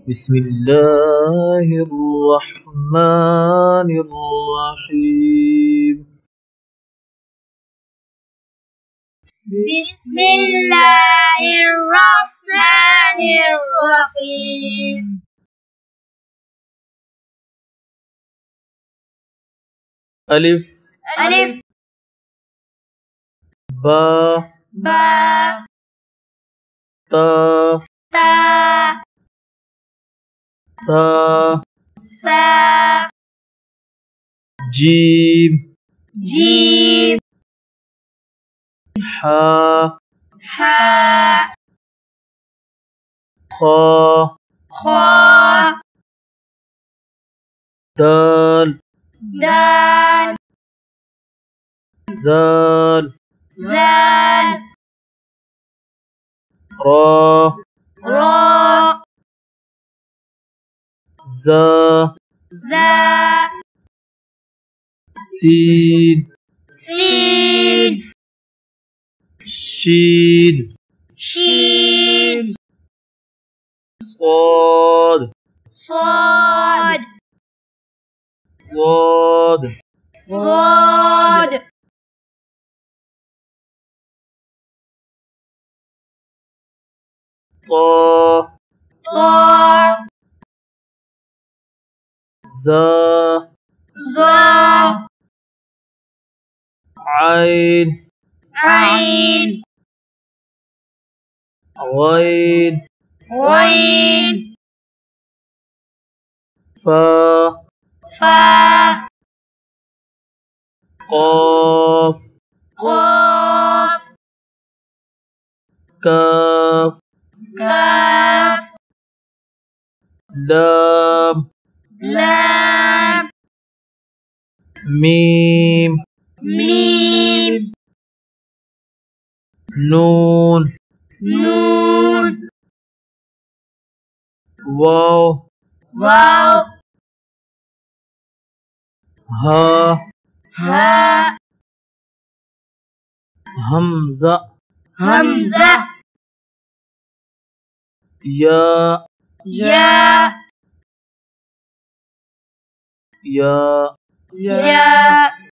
بسم الله الرحمن الرحيم. بسم الله الرحمن الرحيم. ألف ألف با با تا تا ثا ثا جيم جيم حا حاء خا خاء دال دال ذال زال را راء زا زا سين سين شين شين صاد صاد ضاد ضاد طا طاء زا ظا عين عين غين غين فا فا قاف قاف كاف كاف لام لام ميم ميم نون نون واو واو ها هاء همزة همزة يا يا يا يا